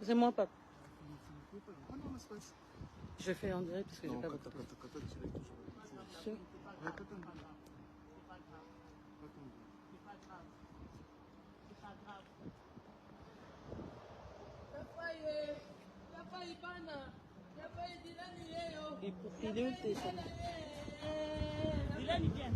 C'est moi, papa. Je fais en direct parce que j'ai pas votre temps. Il est où le téléphone? Il vient.